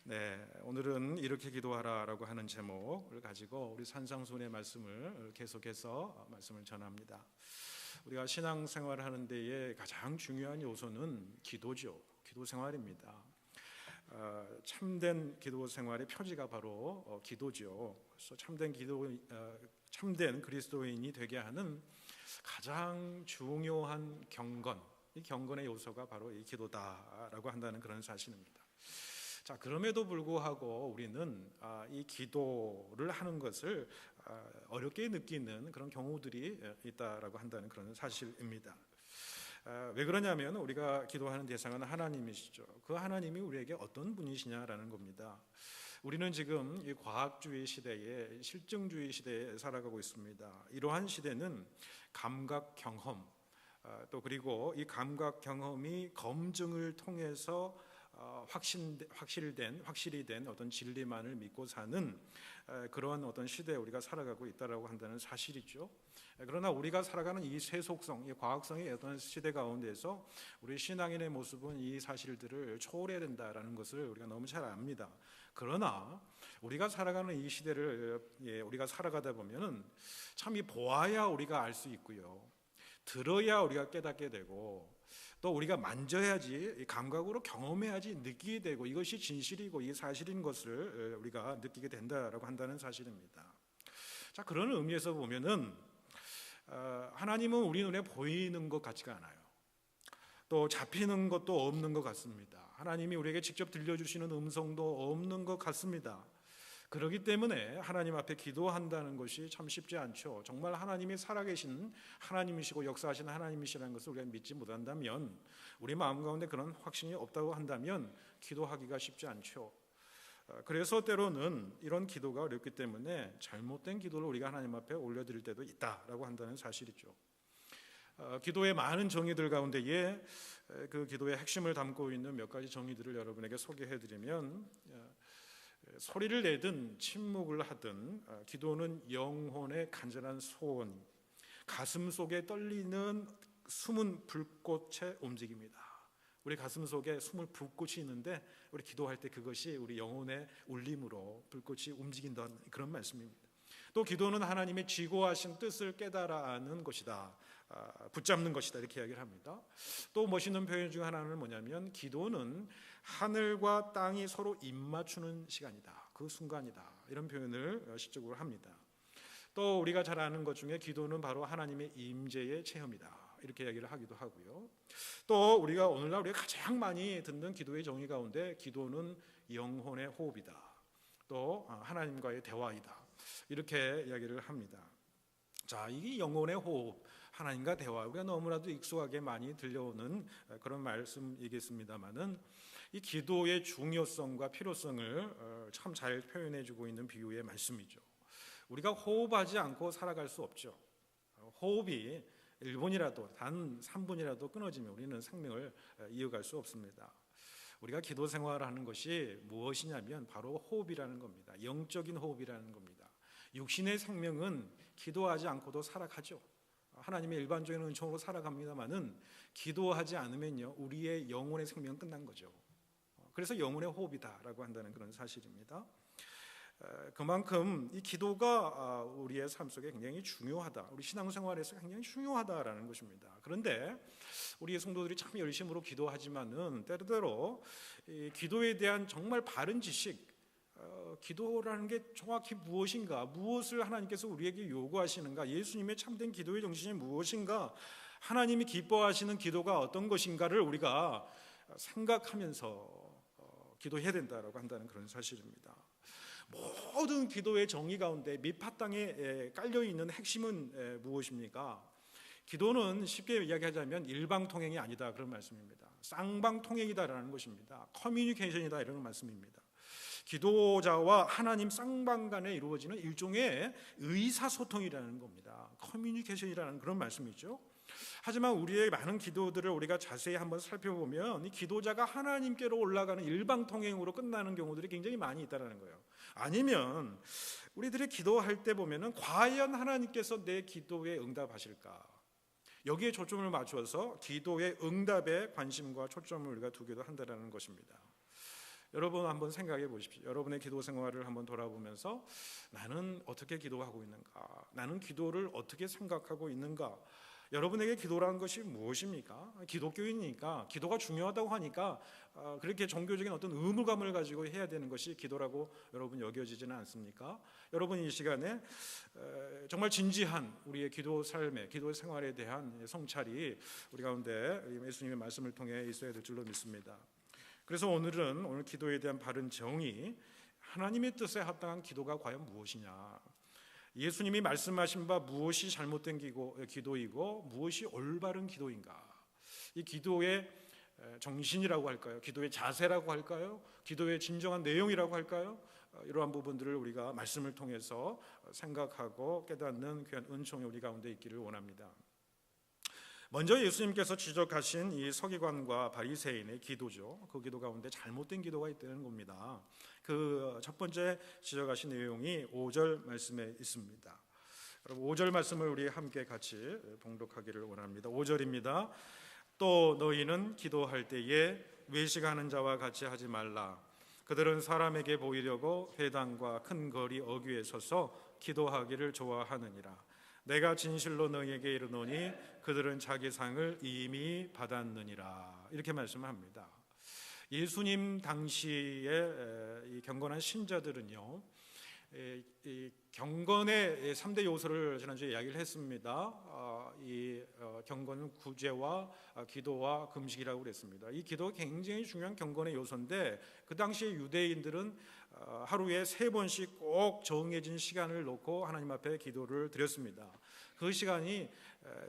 네, 오늘은 이렇게 기도하라라고 하는 제목을 가지고 우리 산상수훈의 말씀을 계속해서 말씀을 전합니다. 우리가 신앙생활을 하는 데에 가장 중요한 요소는 기도죠. 기도 생활입니다. 참된 기도 생활의 표지가 바로 기도죠. 그래서 참된 그리스도인이 되게 하는 가장 중요한 경건, 이 경건의 요소가 바로 이 기도다라고 한다는 그런 사실입니다. 자, 그럼에도 불구하고 우리는 이 기도를 하는 것을 어렵게 느끼는 그런 경우들이 있다라고 한다는 그런 사실입니다. 왜 그러냐면 우리가 기도하는 대상은 하나님이시죠. 그 하나님이 우리에게 어떤 분이시냐라는 겁니다. 우리는 지금 이 과학주의 시대에, 실증주의 시대에 살아가고 있습니다. 이러한 시대는 감각 경험, 또 그리고 이 감각 경험이 검증을 통해서 확실히 된 어떤 진리만을 믿고 사는 그런 어떤 시대에 우리가 살아가고 있다라고 한다는 사실이죠. 그러나 우리가 살아가는 이 세속성, 이 과학성의 어떤 시대 가운데서 우리 신앙인의 모습은 이 사실들을 초월해야 된다라는 것을 우리가 너무 잘 압니다. 그러나 우리가 살아가는 이 시대를 우리가 살아가다 보면은 참 이 보아야 우리가 알 수 있고요, 들어야 우리가 깨닫게 되고, 또 우리가 만져야지, 감각으로 경험해야지 느끼게 되고, 이것이 진실이고 이게 사실인 것을 우리가 느끼게 된다라고 한다는 사실입니다. 자, 그런 의미에서 보면은 하나님은 우리 눈에 보이는 것 같지가 않아요. 또 잡히는 것도 없는 것 같습니다. 하나님이 우리에게 직접 들려주시는 음성도 없는 것 같습니다. 그렇기 때문에 하나님 앞에 기도한다는 것이 참 쉽지 않죠. 정말 하나님이 살아계신 하나님이시고 역사하시는 하나님이시라는 것을 우리가 믿지 못한다면, 우리 마음 가운데 그런 확신이 없다고 한다면 기도하기가 쉽지 않죠. 그래서 때로는 이런 기도가 어렵기 때문에 잘못된 기도를 우리가 하나님 앞에 올려드릴 때도 있다라고 한다는 사실이죠. 기도의 많은 정의들 가운데에 그 기도의 핵심을 담고 있는 몇 가지 정의들을 여러분에게 소개해드리면, 소리를 내든 침묵을 하든 기도는 영혼의 간절한 소원, 가슴 속에 떨리는 숨은 불꽃의 움직임이다. 우리 가슴 속에 숨을 불꽃이 있는데 우리 기도할 때 그것이 우리 영혼의 울림으로 불꽃이 움직인다는 그런 말씀입니다. 또 기도는 하나님의 지고하신 뜻을 깨달아 아는 것이다, 붙잡는 것이다, 이렇게 이야기를 합니다. 또 멋있는 표현 중 하나는 뭐냐면, 기도는 하늘과 땅이 서로 입맞추는 시간이다, 그 순간이다, 이런 표현을 시적으로 합니다. 또 우리가 잘 아는 것 중에 기도는 바로 하나님의 임재의 체험이다, 이렇게 이야기를 하기도 하고요. 또 우리가 오늘날 우리가 가장 많이 듣는 기도의 정의 가운데 기도는 영혼의 호흡이다, 또 하나님과의 대화이다, 이렇게 이야기를 합니다. 자, 이게 영혼의 호흡, 하나님과 대화, 우리가 너무나도 익숙하게 많이 들려오는 그런 말씀이겠습니다만은, 이 기도의 중요성과 필요성을 참 잘 표현해주고 있는 비유의 말씀이죠. 우리가 호흡하지 않고 살아갈 수 없죠. 호흡이 1분이라도, 단 3분이라도 끊어지면 우리는 생명을 이어갈 수 없습니다. 우리가 기도 생활을 하는 것이 무엇이냐면 바로 호흡이라는 겁니다. 영적인 호흡이라는 겁니다. 육신의 생명은 기도하지 않고도 살아가죠. 하나님의 일반적인 은총으로 살아갑니다만은 기도하지 않으면요, 우리의 영혼의 생명은 끝난 거죠. 그래서 영혼의 호흡이다라고 한다는 그런 사실입니다. 그만큼 이 기도가 우리의 삶 속에 굉장히 중요하다, 우리 신앙생활에서 굉장히 중요하다라는 것입니다. 그런데 우리의 성도들이 참 열심으로 기도하지만은 때때로 이 기도에 대한 정말 바른 지식, 기도라는 게 정확히 무엇인가, 무엇을 하나님께서 우리에게 요구하시는가, 예수님의 참된 기도의 정신이 무엇인가, 하나님이 기뻐하시는 기도가 어떤 것인가를 우리가 생각하면서 기도해야 된다라고 한다는 그런 사실입니다. 모든 기도의 정의 가운데 밑바탕에 깔려있는 핵심은 무엇입니까? 기도는 쉽게 이야기하자면 일방통행이 아니다, 그런 말씀입니다. 쌍방통행이다라는 것입니다. 커뮤니케이션이다, 이런 말씀입니다. 기도자와 하나님 쌍방 간에 이루어지는 일종의 의사소통이라는 겁니다. 커뮤니케이션이라는 그런 말씀이죠. 하지만 우리의 많은 기도들을 우리가 자세히 한번 살펴보면 이 기도자가 하나님께로 올라가는 일방통행으로 끝나는 경우들이 굉장히 많이 있다는 거예요. 아니면 우리들이 기도할 때 보면은 과연 하나님께서 내 기도에 응답하실까, 여기에 초점을 맞춰서 기도의 응답에 관심과 초점을 우리가 두기도 한다는 것입니다. 여러분 한번 생각해 보십시오. 여러분의 기도 생활을 한번 돌아보면서 나는 어떻게 기도하고 있는가? 나는 기도를 어떻게 생각하고 있는가? 여러분에게 기도라는 것이 무엇입니까? 기독교인이니까 기도가 중요하다고 하니까 그렇게 종교적인 어떤 의무감을 가지고 해야 되는 것이 기도라고 여러분 여겨지지는 않습니까? 여러분 이 시간에 정말 진지한 우리의 기도 삶에, 기도 생활에 대한 성찰이 우리 가운데 예수님의 말씀을 통해 있어야 될 줄로 믿습니다. 그래서 오늘 기도에 대한 바른 정의, 하나님의 뜻에 합당한 기도가 과연 무엇이냐? 예수님이 말씀하신 바 무엇이 잘못된 기도이고 무엇이 올바른 기도인가? 이 기도의 정신이라고 할까요? 기도의 자세라고 할까요? 기도의 진정한 내용이라고 할까요? 이러한 부분들을 우리가 말씀을 통해서 생각하고 깨닫는 귀한 은총이 우리 가운데 있기를 원합니다. 먼저 예수님께서 지적하신 이 서기관과 바리새인의 기도죠. 그 기도 가운데 잘못된 기도가 있다는 겁니다. 그 첫 번째 지적하신 내용이 5절 말씀에 있습니다. 여러분 5절 말씀을 우리 함께 같이 봉독하기를 원합니다. 5절입니다. 또 너희는 기도할 때에 외식하는 자와 같이 하지 말라. 그들은 사람에게 보이려고 회당과 큰 거리 어귀에 서서 기도하기를 좋아하느니라. 내가 진실로 너희에게 이르노니 그들은 자기 상을 이미 받았느니라. 이렇게 말씀합니다. 예수님 당시에 이 경건한 신자들은요, 이 경건의 3대 요소를 지난주에 이야기를 했습니다. 이 경건은 구제와 기도와 금식이라고 그랬습니다. 이 기도가 굉장히 중요한 경건의 요소인데 그 당시에 유대인들은 하루에 3번씩 꼭 정해진 시간을 놓고 하나님 앞에 기도를 드렸습니다. 그 시간이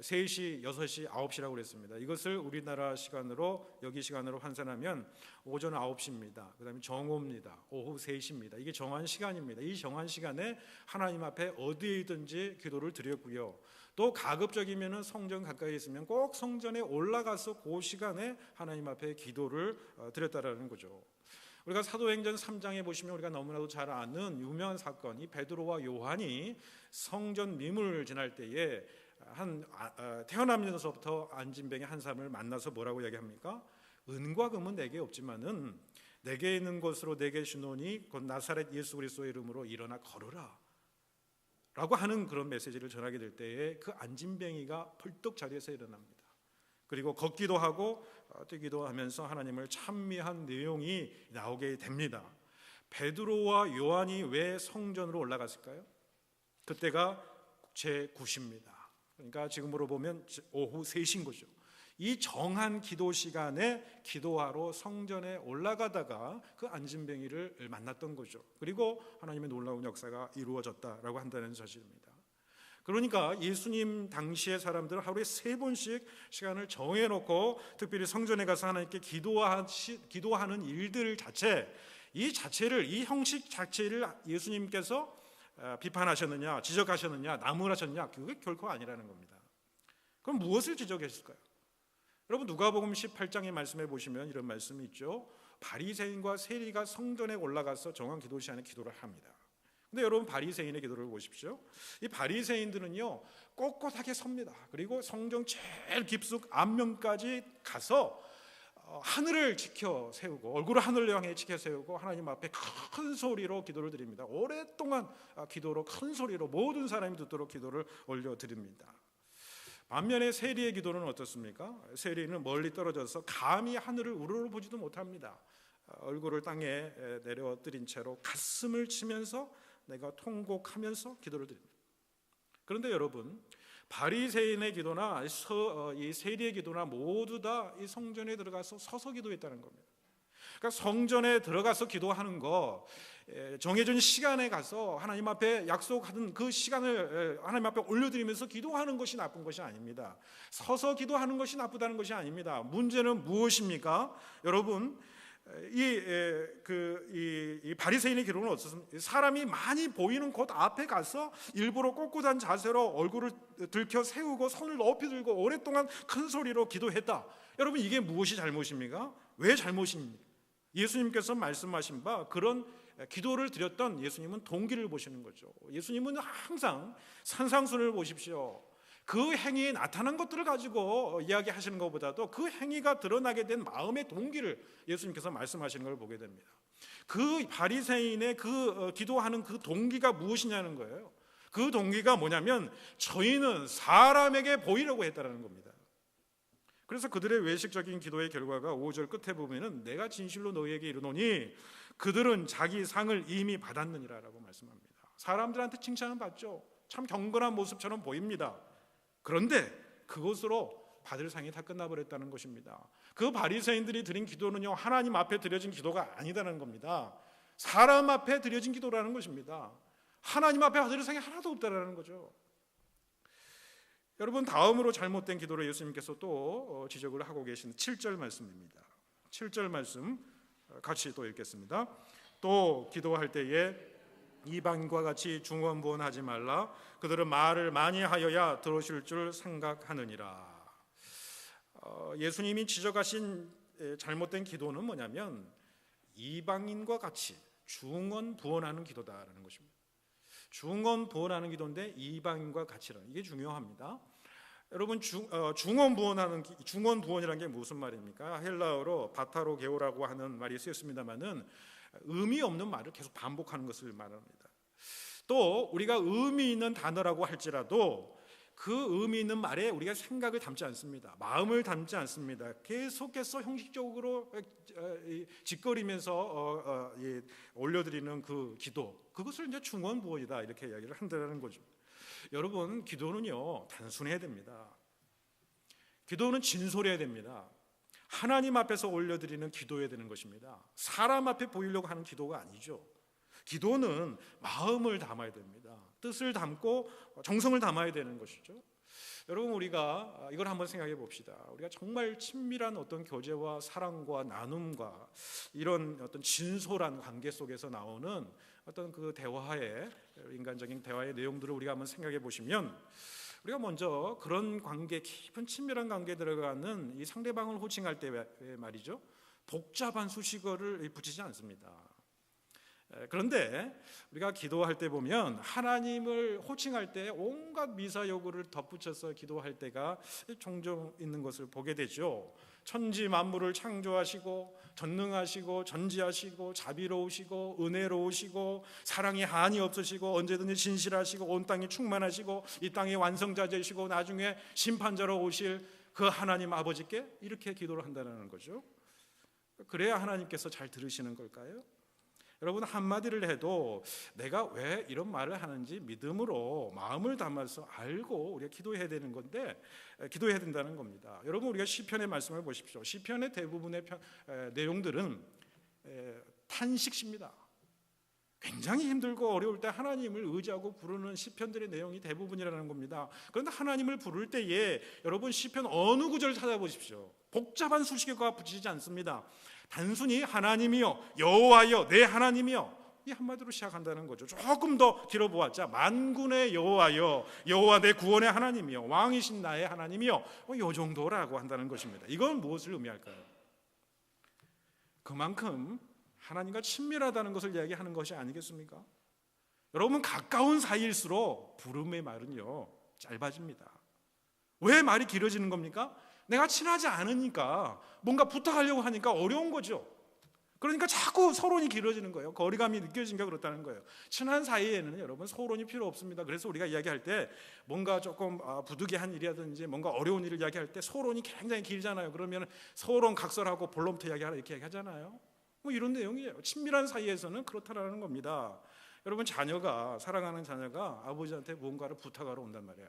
3시, 6시, 9시라고 그랬습니다. 이것을 우리나라 시간으로 여기 시간으로 환산하면 오전 9시입니다. 그 다음에 정오입니다. 오후 3시입니다. 이게 정한 시간입니다. 이 정한 시간에 하나님 앞에 어디에 있든지 기도를 드렸고요. 또 가급적이면 성전 가까이 있으면 꼭 성전에 올라가서 그 시간에 하나님 앞에 기도를 드렸다라는 거죠. 우리가 사도행전 3장에 보시면 우리가 너무나도 잘 아는 유명한 사건이 베드로와 요한이 성전 미문을 지날 때에 태어나면서부터 안진뱅이 한 사람을 만나서 뭐라고 이야기합니까? 은과 금은 내게 없지만은 내게 있는 것으로 내게 주노니 곧 나사렛 예수 그리스도의 이름으로 일어나 걸으라 라고 하는 그런 메시지를 전하게 될 때에 그 안진뱅이가 벌떡 자리에서 일어납니다. 그리고 걷기도 하고 뛰기도 하면서 하나님을 찬미한 내용이 나오게 됩니다. 베드로와 요한이 왜 성전으로 올라갔을까요? 그때가 제9시입니다. 그러니까 지금으로 보면 오후 3시인 거죠. 이 정한 기도 시간에 기도하러 성전에 올라가다가 그 안진뱅이를 만났던 거죠. 그리고 하나님의 놀라운 역사가 이루어졌다라고 한다는 사실입니다. 그러니까 예수님 당시의 사람들은 하루에 3번씩 시간을 정해놓고 특별히 성전에 가서 하나님께 기도하는 일들 자체, 이 형식 자체를 예수님께서 비판하셨느냐, 지적하셨느냐, 나무라셨느냐, 그게 결코 아니라는 겁니다. 그럼 무엇을 지적했을까요? 여러분 누가복음 18장의 말씀에 보시면 이런 말씀이 있죠. 바리새인과 세리가 성전에 올라가서 정한 기도 시간에 기도를 합니다. 근데 여러분 바리새인의 기도를 보십시오. 이 바리새인들은요 꼿꼿하게 섭니다. 그리고 성전 제일 깊숙 앞면까지 가서 하늘을 지켜 세우고 얼굴을 하늘을 향해 지켜 세우고 하나님 앞에 큰 소리로 기도를 드립니다. 오랫동안 기도로 큰 소리로 모든 사람이 듣도록 기도를 올려드립니다. 반면에 세리의 기도는 어떻습니까? 세리는 멀리 떨어져서 감히 하늘을 우러러보지도 못합니다. 얼굴을 땅에 내려뜨린 채로 가슴을 치면서 내가 통곡하면서 기도를 드립니다. 그런데 여러분 바리새인의 기도나 이 세리의 기도나 모두 다 이 성전에 들어가서 서서 기도했다는 겁니다. 그러니까 성전에 들어가서 기도하는 거 정해진 시간에 가서 하나님 앞에 약속하던 그 시간을 하나님 앞에 올려드리면서 기도하는 것이 나쁜 것이 아닙니다. 서서 기도하는 것이 나쁘다는 것이 아닙니다. 문제는 무엇입니까? 여러분 이 바리새인의 기도는 어떻습니까? 사람이 많이 보이는 곳 앞에 가서 일부러 꼿꼿한 자세로 얼굴을 들켜 세우고 손을 높이 들고 오랫동안 큰 소리로 기도했다. 여러분 이게 무엇이 잘못입니까? 왜 잘못입니까? 예수님께서 말씀하신 바 그런 기도를 드렸던 예수님은 동기를 보시는 거죠. 예수님은 항상 산상수훈을 보십시오. 그 행위에 나타난 것들을 가지고 이야기하시는 것보다도 그 행위가 드러나게 된 마음의 동기를 예수님께서 말씀하시는 걸 보게 됩니다. 그 바리새인의 기도하는 그 동기가 무엇이냐는 거예요. 그 동기가 뭐냐면 저희는 사람에게 보이려고 했다는 겁니다. 그래서 그들의 외식적인 기도의 결과가 5절 끝에 보면은 내가 진실로 너희에게 이르노니 그들은 자기 상을 이미 받았느니라 라고 말씀합니다. 사람들한테 칭찬은 받죠. 참 경건한 모습처럼 보입니다. 그런데 그것으로 받을 상이 다 끝나버렸다는 것입니다. 그 바리새인들이 드린 기도는요, 하나님 앞에 드려진 기도가 아니다는 겁니다. 사람 앞에 드려진 기도라는 것입니다. 하나님 앞에 받을 상이 하나도 없다는 거죠. 여러분, 다음으로 잘못된 기도를 예수님께서 또 지적을 하고 계신 7절 말씀입니다. 7절 말씀 같이 또 읽겠습니다. 또 기도할 때에 이방인과 같이 중언부언하지 말라. 그들은 말을 많이 하여야 들으실 줄 생각하느니라. 예수님이 지적하신 잘못된 기도는 뭐냐면 이방인과 같이 중언부언하는 기도다라는 것입니다. 중언부언하는 기도인데 이방인과 같이라는, 이게 중요합니다. 여러분, 중언부언이라는 게 무슨 말입니까? 헬라어로 바타로게오라고 하는 말이 쓰였습니다만은 의미 없는 말을 계속 반복하는 것을 말합니다. 또 우리가 의미 있는 단어라고 할지라도 그 의미 있는 말에 우리가 생각을 담지 않습니다. 마음을 담지 않습니다. 계속해서 형식적으로 짓거리면서 올려드리는 그 기도, 그것을 이제 중언부언이다 이렇게 이야기를 한다는 거죠. 여러분, 기도는요 단순해야 됩니다. 기도는 진솔해야 됩니다. 하나님 앞에서 올려드리는 기도해야 되는 것입니다. 사람 앞에 보이려고 하는 기도가 아니죠. 기도는 마음을 담아야 됩니다. 뜻을 담고 정성을 담아야 되는 것이죠. 여러분, 우리가 이걸 한번 생각해 봅시다. 우리가 정말 친밀한 어떤 교제와 사랑과 나눔과 이런 어떤 진솔한 관계 속에서 나오는 어떤 그 대화의, 인간적인 대화의 내용들을 우리가 한번 생각해 보시면, 우리가 먼저 그런 관계, 깊은 친밀한 관계에 들어가는 이 상대방을 호칭할 때 말이죠, 복잡한 수식어를 붙이지 않습니다. 그런데 우리가 기도할 때 보면 하나님을 호칭할 때 온갖 미사여구를 덧붙여서 기도할 때가 종종 있는 것을 보게 되죠. 천지 만물을 창조하시고 전능하시고 전지하시고 자비로우시고 은혜로우시고 사랑에 한이 없으시고 언제든지 진실하시고 온 땅이 충만하시고 이 땅의 완성자되시고 나중에 심판자로 오실 그 하나님 아버지께 이렇게 기도를 한다는 거죠. 그래야 하나님께서 잘 들으시는 걸까요? 여러분, 한마디를 해도 내가 왜 이런 말을 하는지 믿음으로 마음을 담아서 알고 우리가 기도해야 되는 건데, 기도해야 된다는 겁니다. 여러분, 우리가 시편의 말씀을 보십시오. 시편의 대부분의 내용들은 탄식입니다. 굉장히 힘들고 어려울 때 하나님을 의지하고 부르는 시편들의 내용이 대부분이라는 겁니다. 그런데 하나님을 부를 때에 여러분, 시편 어느 구절을 찾아보십시오. 복잡한 수식어가 붙이지 않습니다. 단순히 하나님이여 여호와여 내 하나님이여, 이 한마디로 시작한다는 거죠. 조금 더 길어보았자 만군의 여호와여 여호와 내 구원의 하나님이여 왕이신 나의 하나님이여, 이 정도라고 한다는 것입니다. 이건 무엇을 의미할까요? 그만큼 하나님과 친밀하다는 것을 이야기하는 것이 아니겠습니까? 여러분, 가까운 사이일수록 부름의 말은요 짧아집니다. 왜 말이 길어지는 겁니까? 내가 친하지 않으니까, 뭔가 부탁하려고 하니까 어려운 거죠. 그러니까 자꾸 서론이 길어지는 거예요. 거리감이 느껴지니까 그렇다는 거예요. 친한 사이에는 여러분 서론이 필요 없습니다. 그래서 우리가 이야기할 때 뭔가 조금 부득이한 일이라든지 뭔가 어려운 일을 이야기할 때 서론이 굉장히 길잖아요. 그러면 서론 각설하고 본론부터 이야기하라 이렇게 얘기하잖아요. 뭐 이런 내용이에요. 친밀한 사이에서는 그렇다라는 겁니다. 여러분, 사랑하는 자녀가 아버지한테 무언가를 부탁하러 온단 말이에요.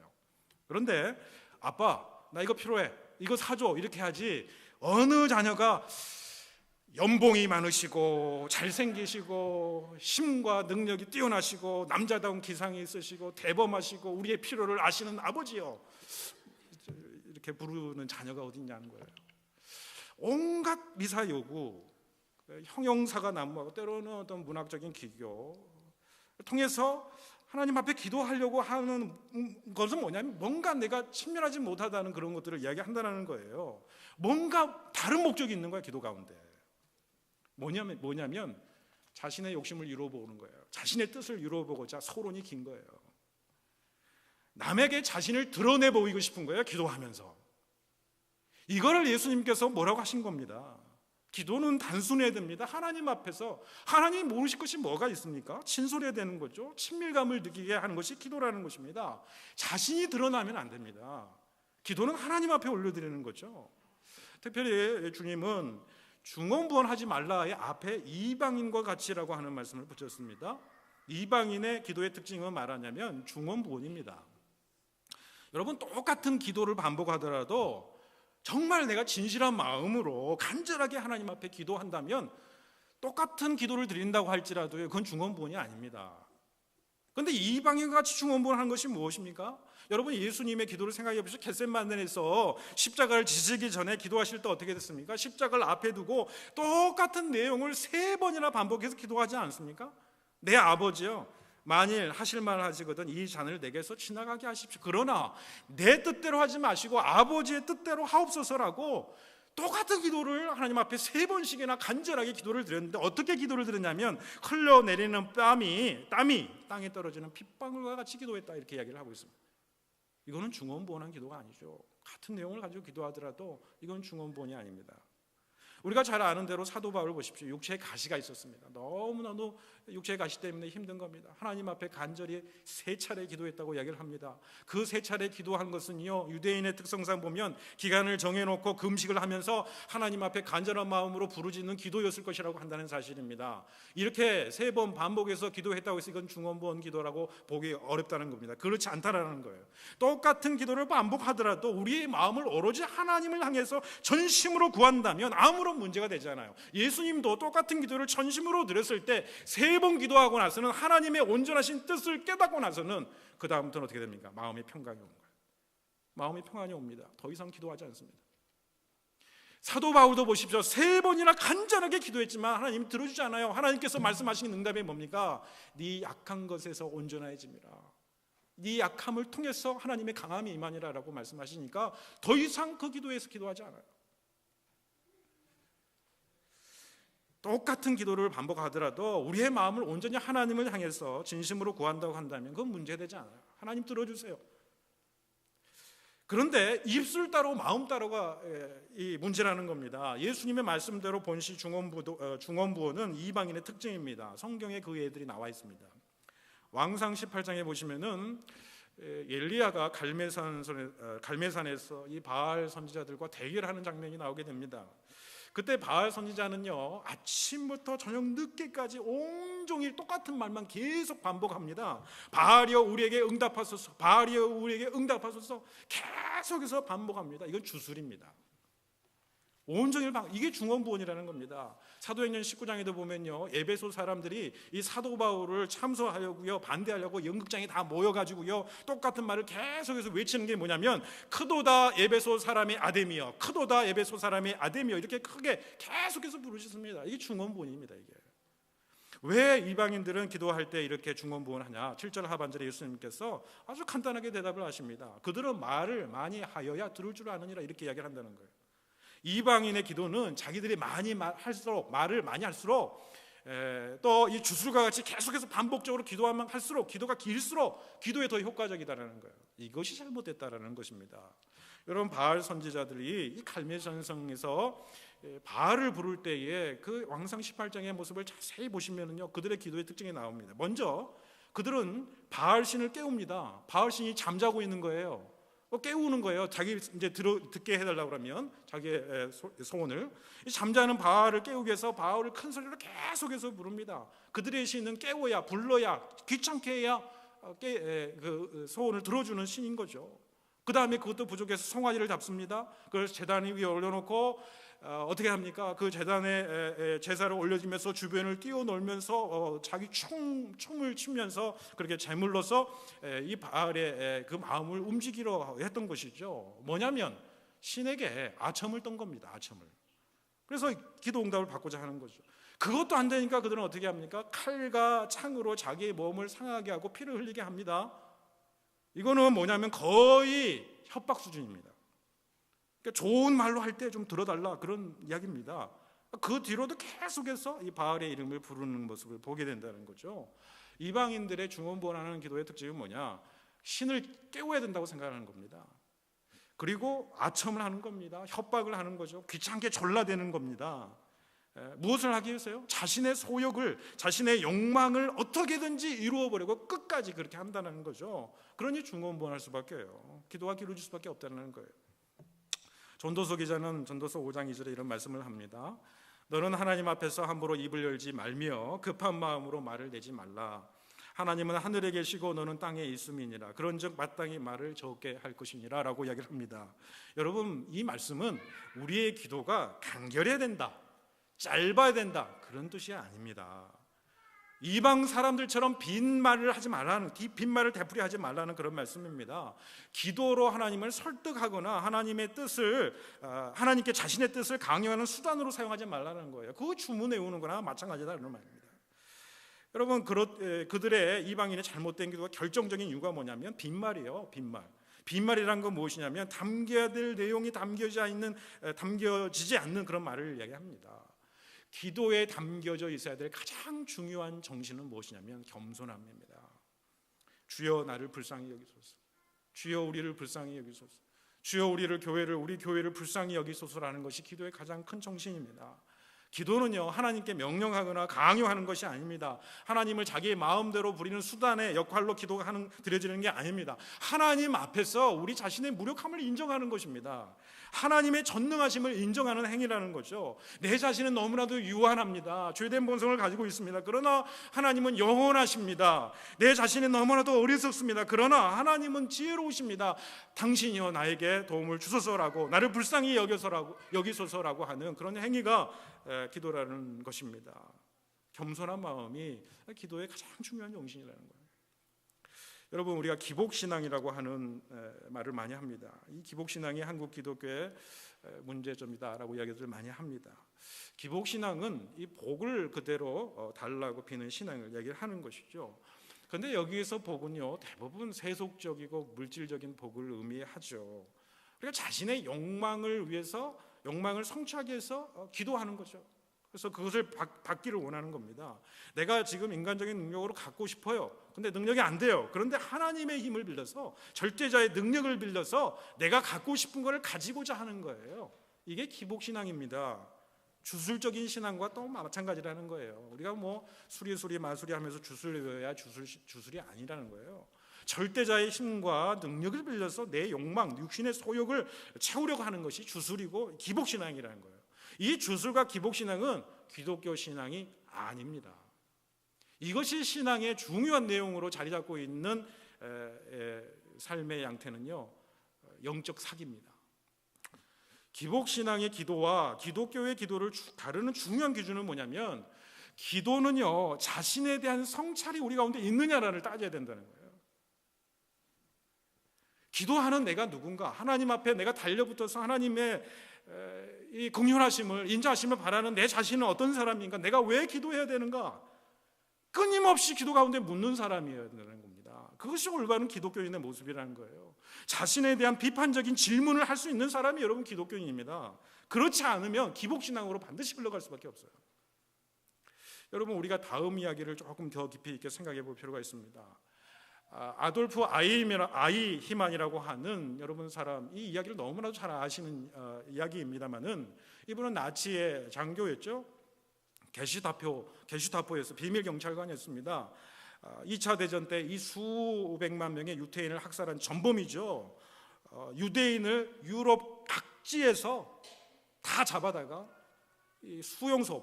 그런데 아빠, 나 이거 필요해, 이거 사줘, 이렇게 하지, 어느 자녀가 연봉이 많으시고 잘생기시고 힘과 능력이 뛰어나시고 남자다운 기상이 있으시고 대범하시고 우리의 필요를 아시는 아버지요, 이렇게 부르는 자녀가 어디 있냐는 거예요. 온갖 미사여구, 형용사가 난무하고 때로는 어떤 문학적인 기교 통해서 하나님 앞에 기도하려고 하는 것은 뭐냐면, 뭔가 내가 친밀하지 못하다는 그런 것들을 이야기한다는 거예요. 뭔가 다른 목적이 있는 거야, 기도 가운데. 뭐냐면 자신의 욕심을 이루어보는 거예요. 자신의 뜻을 이루어보고자 서론이 긴 거예요. 남에게 자신을 드러내 보이고 싶은 거예요, 기도하면서. 이거를 예수님께서 뭐라고 하신 겁니다. 기도는 단순해야 됩니다. 하나님 앞에서 하나님 모르실 것이 뭐가 있습니까? 친솔해야 되는 거죠. 친밀감을 느끼게 하는 것이 기도라는 것입니다. 자신이 드러나면 안 됩니다. 기도는 하나님 앞에 올려드리는 거죠. 특별히 주님은 중언부언하지 말라의 앞에 이방인과 같이라고 하는 말씀을 붙였습니다. 이방인의 기도의 특징은 말하냐면 중언부언입니다. 여러분, 똑같은 기도를 반복하더라도 정말 내가 진실한 마음으로 간절하게 하나님 앞에 기도한다면 똑같은 기도를 드린다고 할지라도 그건 중언부언이 아닙니다. 그런데 이방인과 같이 중언부언하는 것이 무엇입니까? 여러분, 예수님의 기도를 생각해 보시죠. 겟셋마네에서 십자가를 지시기 전에 기도하실 때 어떻게 됐습니까? 십자가를 앞에 두고 똑같은 내용을 3번이나 반복해서 기도하지 않습니까? 내 아버지요, 만일 하실 말을 하시거든 이 잔을 내게서 지나가게 하십시오. 그러나 내 뜻대로 하지 마시고 아버지의 뜻대로 하옵소서라고 똑같은 기도를 하나님 앞에 3번씩이나 간절하게 기도를 드렸는데, 어떻게 기도를 드렸냐면 흘러내리는 땀이 땅에 떨어지는 핏방울과 같이 기도했다, 이렇게 이야기를 하고 있습니다. 이거는 중언부언한 기도가 아니죠. 같은 내용을 가지고 기도하더라도 이건 중언부언이 아닙니다. 우리가 잘 아는 대로 사도 바울 보십시오. 육체에 가시가 있었습니다. 너무나도 육체의 가시 때문에 힘든 겁니다. 하나님 앞에 간절히 3차례 기도했다고 이야기를 합니다. 그 3차례 기도한 것은요, 유대인의 특성상 보면 기간을 정해놓고 금식을 하면서 하나님 앞에 간절한 마음으로 부르짖는 기도였을 것이라고 한다는 사실입니다. 이렇게 3번 반복해서 기도했다고 해서 이건 중언부언 기도라고 보기 어렵다는 겁니다. 그렇지 않다라는 거예요. 똑같은 기도를 반복하더라도 우리의 마음을 오로지 하나님을 향해서 전심으로 구한다면 아무런 문제가 되지 않아요. 예수님도 똑같은 기도를 전심으로 드렸을 때 3번 기도하고 나서는 하나님의 온전하신 뜻을 깨닫고 나서는 그 다음부터는 어떻게 됩니까? 마음의 평강이 오는 거예요. 마음의 평안이 옵니다. 더 이상 기도하지 않습니다. 사도 바울도 보십시오. 3번이나 간절하게 기도했지만 하나님 들어주지 않아요. 하나님께서 말씀하신 응답이 뭡니까? 네 약한 것에서 온전해짐이라. 네 약함을 통해서 하나님의 강함이 임하니라 라고 말씀하시니까 더 이상 그 기도에서 기도하지 않아요. 똑같은 기도를 반복하더라도 우리의 마음을 온전히 하나님을 향해서 진심으로 구한다고 한다면 그건 문제되지 않아요. 하나님 들어주세요. 그런데 입술 따로 마음 따로가 이 문제라는 겁니다. 예수님의 말씀대로 본시 중언부언은 이방인의 특징입니다. 성경에 그 예들이 나와 있습니다. 왕상 18장에 보시면은 엘리야가 갈멜산에서 이 바알 선지자들과 대결하는 장면이 나오게 됩니다. 그때 바알 선지자는요, 아침부터 저녁 늦게까지 온종일 똑같은 말만 계속 반복합니다. 바알이여 우리에게 응답하소서, 바알이여 우리에게 응답하소서, 계속해서 반복합니다. 이건 주술입니다. 온종일 이게 중언부언이라는 겁니다. 사도행전 19장에도 보면요, 에베소 사람들이 이 사도 바울을 참소하려고요, 반대하려고 연극장에 다 모여가지고요, 똑같은 말을 계속해서 외치는 게 뭐냐면 크도다 에베소 사람의 아데미여, 크도다 에베소 사람의 아데미여, 이렇게 크게 계속해서 부르셨습니다. 이게 중언부언입니다. 이게 왜 이방인들은 기도할 때 이렇게 중언부언하냐? 7절 하반절에 예수님께서 아주 간단하게 대답을 하십니다. 그들은 말을 많이 하여야 들을 줄 아느니라, 이렇게 이야기를 한다는 거예요. 이방인의 기도는 자기들이 말을 많이 할수록 또 이 주술과 같이 계속해서 반복적으로 기도하면 할수록 기도가 길수록 기도에 더 효과적이다라는 거예요. 이것이 잘못됐다라는 것입니다. 여러분, 바알 선지자들이 이 갈멜산성에서 바알을 부를 때에 그 왕상 18장의 모습을 자세히 보시면은요, 그들의 기도의 특징이 나옵니다. 먼저 그들은 바알 신을 깨웁니다. 바알 신이 잠자고 있는 거예요. 깨우는 거예요. 자기 이제 듣게 해달라고 그러면 자기의 소원을. 잠자는 바알을 깨우기 위해서 바알을 큰 소리로 계속해서 부릅니다. 그들의 신은 깨워야, 불러야, 귀찮게 해야 그 소원을 들어주는 신인 거죠. 그 다음에 그것도 부족해서 송아지를 잡습니다. 그걸 제단 위에 올려놓고 어떻게 합니까? 그 제단에 제사를 올려주면서 주변을 뛰어놀면서 자기 총을 치면서 그렇게 제물로서 이 바알의 그 마음을 움직이려 했던 것이죠. 뭐냐면 신에게 아첨을 떤 겁니다. 아첨을. 그래서 기도 응답을 받고자 하는 거죠. 그것도 안 되니까 그들은 어떻게 합니까? 칼과 창으로 자기의 몸을 상하게 하고 피를 흘리게 합니다. 이거는 뭐냐면 거의 협박 수준입니다. 그러니까 좋은 말로 할 때 좀 들어달라, 그런 이야기입니다. 그 뒤로도 계속해서 이 바알의 이름을 부르는 모습을 보게 된다는 거죠. 이방인들의 중언부언하는 기도의 특징은 뭐냐? 신을 깨워야 된다고 생각하는 겁니다. 그리고 아첨을 하는 겁니다. 협박을 하는 거죠. 귀찮게 졸라대는 겁니다. 무엇을 하기 위해서요? 자신의 소욕을, 자신의 욕망을 어떻게든지 이루어버리고 끝까지 그렇게 한다는 거죠. 그러니 중언부언할 수밖에요. 기도가 기울어질 수밖에 없다는 거예요. 전도서 기자는 전도서 5장 2절에 이런 말씀을 합니다. 너는 하나님 앞에서 함부로 입을 열지 말며 급한 마음으로 말을 내지 말라. 하나님은 하늘에 계시고 너는 땅에 있음이니라. 그런즉 마땅히 말을 적게 할 것이니라 라고 이야기를 합니다. 여러분, 이 말씀은 우리의 기도가 간결해야 된다, 짧아야 된다, 그런 뜻이 아닙니다. 이방 사람들처럼 빈말을 하지 말라는, 빈말을 되풀이하지 말라는 그런 말씀입니다. 기도로 하나님을 설득하거나 하나님의 뜻을, 하나님께 자신의 뜻을 강요하는 수단으로 사용하지 말라는 거예요. 그거 주문 외우는 거나 마찬가지다 그런 말입니다. 여러분, 그들의 이방인의 잘못된 기도가 결정적인 이유가 뭐냐면 빈말이에요. 빈말이란 건 무엇이냐면 담겨야 될 내용이 담겨지지 않는 그런 말을 이야기합니다. 기도에 담겨져 있어야 될 가장 중요한 정신은 무엇이냐면 겸손함입니다. 주여 나를 불쌍히 여기소서. 주여 우리를 불쌍히 여기소서. 주여 우리 교회를 불쌍히 여기소서라는 것이 기도의 가장 큰 정신입니다. 기도는요, 하나님께 명령하거나 강요하는 것이 아닙니다. 하나님을 자기의 마음대로 부리는 수단의 역할로 드려지는 게 아닙니다. 하나님 앞에서 우리 자신의 무력함을 인정하는 것입니다. 하나님의 전능하심을 인정하는 행위라는 거죠. 내 자신은 너무나도 유한합니다. 죄된 본성을 가지고 있습니다. 그러나 하나님은 영원하십니다. 내 자신은 너무나도 어리석습니다. 그러나 하나님은 지혜로우십니다. 당신이여 나에게 도움을 주소서라고, 나를 불쌍히 여기소서라고 하는 그런 행위가 기도라는 것입니다. 겸손한 마음이 기도의 가장 중요한 정신이라는 거예요. 여러분, 우리가 기복신앙이라고 하는 말을 많이 합니다. 이 기복신앙이 한국 기독교의 문제점이다라고 이야기를 많이 합니다. 기복신앙은 이 복을 그대로 달라고 비는 신앙을 얘기를 하는 것이죠. 그런데 여기에서 복은요, 대부분 세속적이고 물질적인 복을 의미하죠. 그러니까 자신의 욕망을 위해서, 욕망을 성취하기 위해서 기도하는 거죠. 그래서 그것을 받기를 원하는 겁니다. 내가 지금 인간적인 능력으로 갖고 싶어요. 근데 능력이 안 돼요. 그런데 하나님의 힘을 빌려서, 절대자의 능력을 빌려서 내가 갖고 싶은 것을 가지고자 하는 거예요. 이게 기복신앙입니다. 주술적인 신앙과 또 마찬가지라는 거예요. 우리가 뭐 수리 마수리 하면서 주술 외워야 주술이 아니라는 거예요. 절대자의 힘과 능력을 빌려서 내 욕망, 육신의 소욕을 채우려고 하는 것이 주술이고 기복신앙이라는 거예요. 이 주술과 기복신앙은 기독교 신앙이 아닙니다. 이것이 신앙의 중요한 내용으로 자리 잡고 있는 삶의 양태는요, 영적 사기입니다. 기복신앙의 기도와 기독교의 기도를 다루는 중요한 기준은 뭐냐면, 기도는요, 자신에 대한 성찰이 우리 가운데 있느냐를 따져야 된다는 거예요. 기도하는 내가 누군가, 하나님 앞에 내가 달려붙어서 하나님의 이 긍휼하심을, 인자하심을 바라는 내 자신은 어떤 사람인가, 내가 왜 기도해야 되는가, 끊임없이 기도 가운데 묻는 사람이어야 된다는 겁니다. 그것이 올바른 기독교인의 모습이라는 거예요. 자신에 대한 비판적인 질문을 할 수 있는 사람이 여러분 기독교인입니다. 그렇지 않으면 기복신앙으로 반드시 흘러갈 수밖에 없어요. 여러분, 우리가 다음 이야기를 조금 더 깊이 있게 생각해 볼 필요가 있습니다. 아돌프 아이히만이라고 하는 여러분 사람, 이 이야기를 너무나도 잘 아시는 이야기입니다만은, 이분은 나치의 장교였죠. 게슈타포에서 비밀 경찰관이었습니다. 2차 대전 때 이 수백만 명의 유태인을 학살한 전범이죠. 유대인을 유럽 각지에서 다 잡아다가 이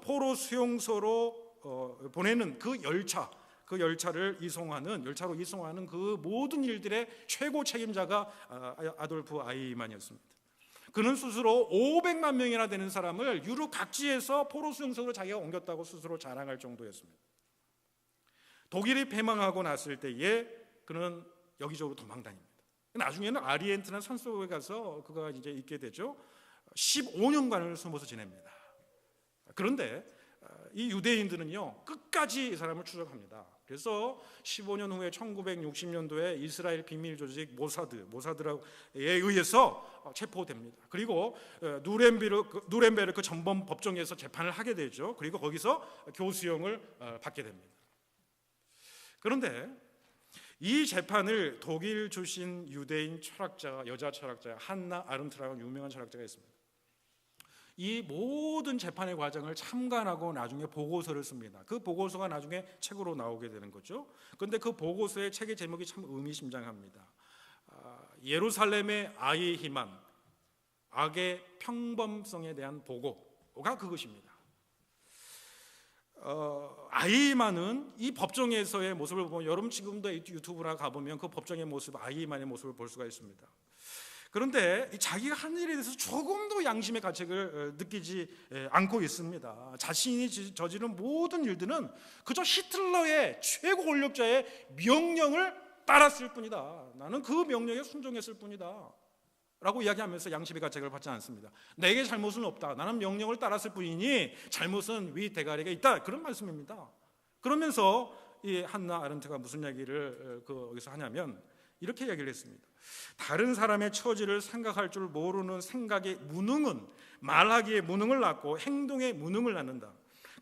포로 수용소로 보내는 그 열차로 이송하는 그 모든 일들의 최고 책임자가 아돌프 아이히만이었습니다. 그는 스스로 500만 명이나 되는 사람을 유럽 각지에서 포로 수용소로 자기가 옮겼다고 스스로 자랑할 정도였습니다. 독일이 패망하고 났을 때에 그는 여기저기로 도망다닙니다. 나중에는 아르헨티나 산속에 가서 그가 이제 있게 되죠. 15년간을 숨어서 지냅니다. 그런데 이 유대인들은요, 끝까지 이 사람을 추적합니다. 그래서 15년 후에 1960년도에 이스라엘 비밀 조직 모사드에 의해서 체포됩니다. 그리고 누렌베르크 전범 법정에서 재판을 하게 되죠. 그리고 거기서 교수형을 받게 됩니다. 그런데 이 재판을 독일 출신 유대인 철학자, 여자 철학자 한나 아른트라는 유명한 철학자가 있습니다. 이 모든 재판의 과정을 참관하고 나중에 보고서를 씁니다. 그 보고서가 나중에 책으로 나오게 되는 거죠. 그런데 그 보고서의 책의 제목이 참 의미심장합니다. 예루살렘의 아이히만, 악의 평범성에 대한 보고가 그것입니다. 아이히만은 이 법정에서의 모습을 보면, 여러분 지금도 유튜브나 가보면 그 법정의 모습, 아이히만의 모습을 볼 수가 있습니다. 그런데 자기가 한 일에 대해서 조금도 양심의 가책을 느끼지 않고 있습니다. 자신이 저지른 모든 일들은 그저 히틀러의 최고 권력자의 명령을 따랐을 뿐이다. 나는 그 명령에 순종했을 뿐이다 라고 이야기하면서 양심의 가책을 받지 않습니다. 내게 잘못은 없다. 나는 명령을 따랐을 뿐이니 잘못은 위 대가리가 있다. 그런 말씀입니다. 그러면서 이 한나 아렌트가 무슨 이야기를 여기서 하냐면 이렇게 이야기를 했습니다. 다른 사람의 처지를 생각할 줄 모르는 생각의 무능은 말하기에 무능을 낳고 행동에 무능을 낳는다.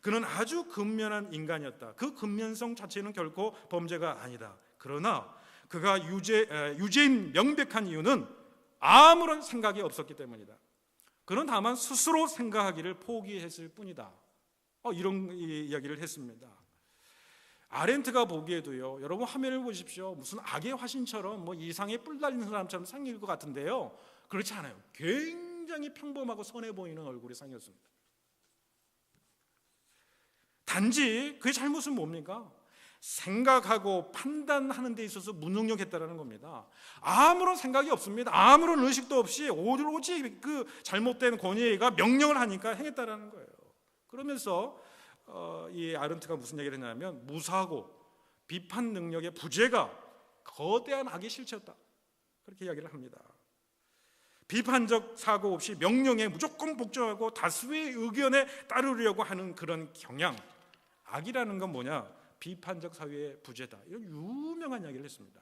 그는 아주 근면한 인간이었다. 그 근면성 자체는 결코 범죄가 아니다. 그러나 그가 유죄인 명백한 이유는 아무런 생각이 없었기 때문이다. 그는 다만 스스로 생각하기를 포기했을 뿐이다. 이런 이야기를 했습니다. 아렌트가 보기에도요, 여러분 화면을 보십시오. 무슨 악의 화신처럼 이상에 뿔 달린 사람처럼 생길 것 같은데요, 그렇지 않아요. 굉장히 평범하고 선해 보이는 얼굴의 상이었습니다. 단지 그의 잘못은 뭡니까? 생각하고 판단하는 데 있어서 무능력했다라는 겁니다. 아무런 생각이 없습니다. 아무런 의식도 없이 오로지 그 잘못된 권위가 명령을 하니까 행했다라는 거예요. 그러면서 이 아렌트가 무슨 얘기를 했냐면, 무사고 비판 능력의 부재가 거대한 악의 실체였다, 그렇게 이야기를 합니다. 비판적 사고 없이 명령에 무조건 복종하고 다수의 의견에 따르려고 하는 그런 경향, 악이라는 건 뭐냐? 비판적 사회의 부재다. 이런 유명한 이야기를 했습니다.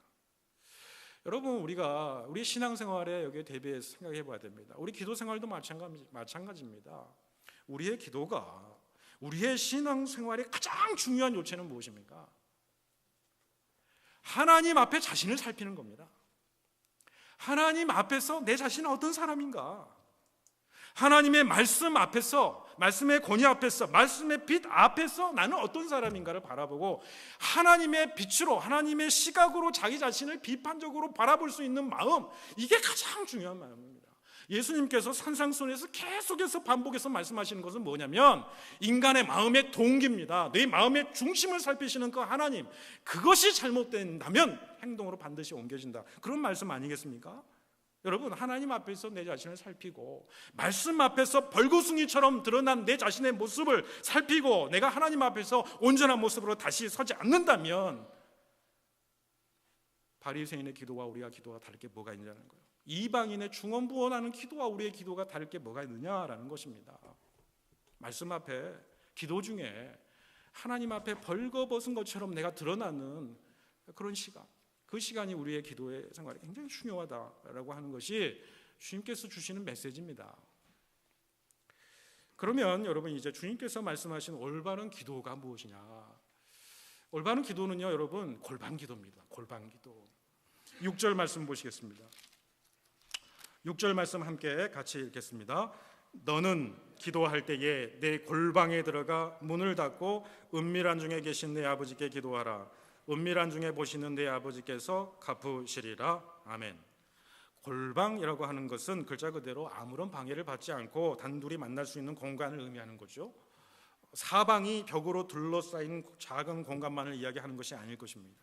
여러분, 우리가 우리 신앙생활에 여기에 대비해서 생각해 봐야 됩니다. 우리 기도 생활도 마찬가지입니다. 우리의 기도가, 우리의 신앙생활의 가장 중요한 요체는 무엇입니까? 하나님 앞에 자신을 살피는 겁니다. 하나님 앞에서 내 자신은 어떤 사람인가? 하나님의 말씀 앞에서, 말씀의 권위 앞에서, 말씀의 빛 앞에서 나는 어떤 사람인가를 바라보고 하나님의 빛으로, 하나님의 시각으로 자기 자신을 비판적으로 바라볼 수 있는 마음, 이게 가장 중요한 마음입니다. 예수님께서 산상수훈에서 계속해서 반복해서 말씀하시는 것은 뭐냐면 인간의 마음의 동기입니다. 내 마음의 중심을 살피시는 그 하나님, 그것이 잘못된다면 행동으로 반드시 옮겨진다, 그런 말씀 아니겠습니까? 여러분, 하나님 앞에서 내 자신을 살피고 말씀 앞에서 벌거숭이처럼 드러난 내 자신의 모습을 살피고 내가 하나님 앞에서 온전한 모습으로 다시 서지 않는다면 바리새인의 기도와 우리가 기도가 다를 게 뭐가 있냐는 거예요. 이방인의 중언부언하는 기도와 우리의 기도가 다를 게 뭐가 있느냐라는 것입니다. 말씀 앞에, 기도 중에 하나님 앞에 벌거벗은 것처럼 내가 드러나는 그런 시간, 그 시간이 우리의 기도의 생활이 굉장히 중요하다라고 하는 것이 주님께서 주시는 메시지입니다. 그러면 여러분, 이제 주님께서 말씀하신 올바른 기도가 무엇이냐? 올바른 기도는요, 여러분, 골방 기도입니다. 골방 기도. 6절 말씀 보시겠습니다. 6절 말씀 함께 같이 읽겠습니다. 너는 기도할 때에 내 골방에 들어가 문을 닫고 은밀한 중에 계신 내 아버지께 기도하라. 은밀한 중에 보시는 내 아버지께서 갚으시리라. 아멘. 골방이라고 하는 것은 글자 그대로 아무런 방해를 받지 않고 단둘이 만날 수 있는 공간을 의미하는 거죠. 사방이 벽으로 둘러싸인 작은 공간만을 이야기하는 것이 아닐 것입니다.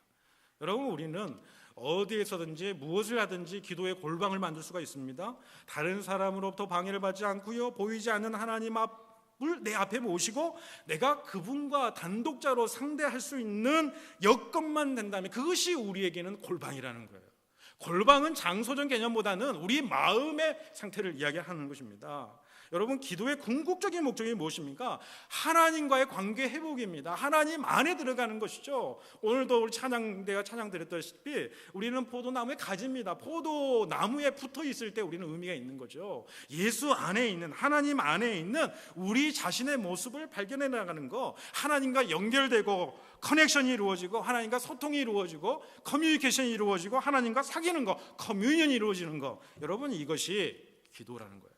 여러분, 우리는 어디에서든지 무엇을 하든지 기도의 골방을 만들 수가 있습니다. 다른 사람으로부터 방해를 받지 않고요, 보이지 않는 하나님 앞을 내 앞에 모시고 내가 그분과 단독자로 상대할 수 있는 여건만 된다면 그것이 우리에게는 골방이라는 거예요. 골방은 장소적 개념보다는 우리 마음의 상태를 이야기하는 것입니다. 여러분, 기도의 궁극적인 목적이 무엇입니까? 하나님과의 관계 회복입니다. 하나님 안에 들어가는 것이죠. 오늘도 우리 찬양대가 찬양드렸다시피 우리는 포도나무의 가지입니다. 포도나무에 붙어 있을 때 우리는 의미가 있는 거죠. 예수 안에 있는, 하나님 안에 있는 우리 자신의 모습을 발견해 나가는 거, 하나님과 연결되고 커넥션이 이루어지고 하나님과 소통이 이루어지고 커뮤니케이션이 이루어지고 하나님과 사귀는 거, 커뮤니언이 이루어지는 거, 여러분, 이것이 기도라는 거예요.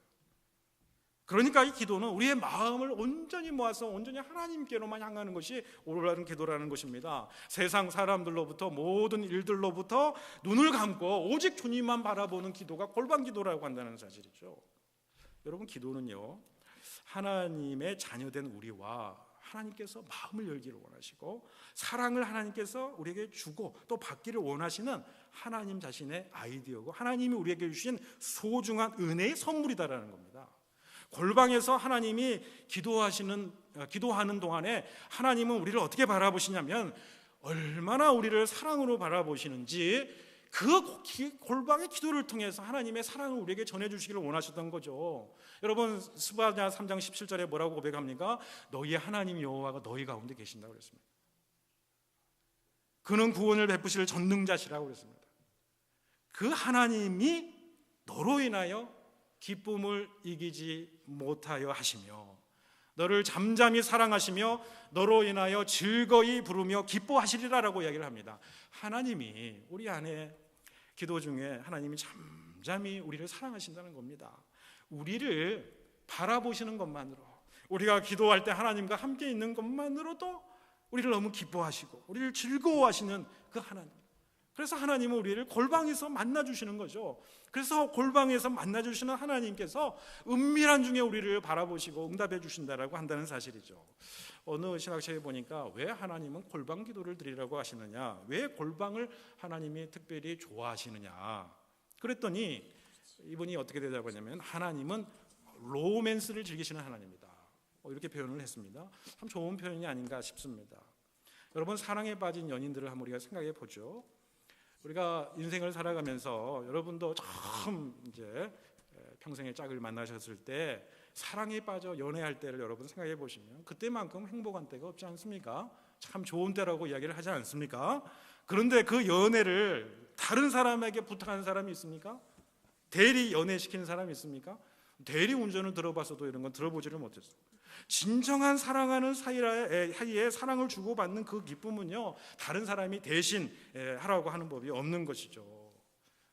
그러니까 이 기도는 우리의 마음을 온전히 모아서 온전히 하나님께로만 향하는 것이 옳은 기도라는 것입니다. 세상 사람들로부터 모든 일들로부터 눈을 감고 오직 주님만 바라보는 기도가 골방 기도라고 한다는 사실이죠. 여러분, 기도는요, 하나님의 자녀된 우리와 하나님께서 마음을 열기를 원하시고 사랑을 하나님께서 우리에게 주고 또 받기를 원하시는 하나님 자신의 아이디어고 하나님이 우리에게 주신 소중한 은혜의 선물이다라는 겁니다. 골방에서 하나님이 기도하는 동안에 하나님은 우리를 어떻게 바라보시냐면 얼마나 우리를 사랑으로 바라보시는지 그 골방의 기도를 통해서 하나님의 사랑을 우리에게 전해주시기를 원하셨던 거죠. 여러분, 스바냐 3장 17절에 뭐라고 고백합니까? 너희의 하나님 여호와가 너희 가운데 계신다고 그랬습니다. 그는 구원을 베푸실 전능자시라고 그랬습니다. 그 하나님이 너로 인하여 기쁨을 이기지 못하여 하시며 너를 잠잠히 사랑하시며 너로 인하여 즐거이 부르며 기뻐하시리라라고 이야기를 합니다. 하나님이 우리 안에 기도 중에 하나님이 잠잠히 우리를 사랑하신다는 겁니다. 우리를 바라보시는 것만으로, 우리가 기도할 때 하나님과 함께 있는 것만으로도 우리를 너무 기뻐하시고 우리를 즐거워하시는 그 하나님, 그래서 하나님은 우리를 골방에서 만나주시는 거죠. 그래서 골방에서 만나주시는 하나님께서 은밀한 중에 우리를 바라보시고 응답해 주신다라고 한다는 사실이죠. 어느 신학책에 보니까 왜 하나님은 골방 기도를 드리라고 하시느냐, 왜 골방을 하나님이 특별히 좋아하시느냐 그랬더니 이분이 어떻게 대답하냐면 하나님은 로맨스를 즐기시는 하나님이다, 이렇게 표현을 했습니다. 참 좋은 표현이 아닌가 싶습니다. 여러분, 사랑에 빠진 연인들을 한번 우리가 생각해 보죠. 우리가 인생을 살아가면서 여러분도 처음 이제 평생의 짝을 만나셨을 때 사랑에 빠져 연애할 때를 여러분 생각해 보시면 그때만큼 행복한 때가 없지 않습니까? 참 좋은 때라고 이야기를 하지 않습니까? 그런데 그 연애를 다른 사람에게 부탁한 사람이 있습니까? 대리 연애시키는 사람이 있습니까? 대리 운전을 들어봐서도 이런 건 들어보지를 못했어요. 진정한 사랑하는 사이에 사랑을 주고받는 그 기쁨은요, 다른 사람이 대신 하라고 하는 법이 없는 것이죠.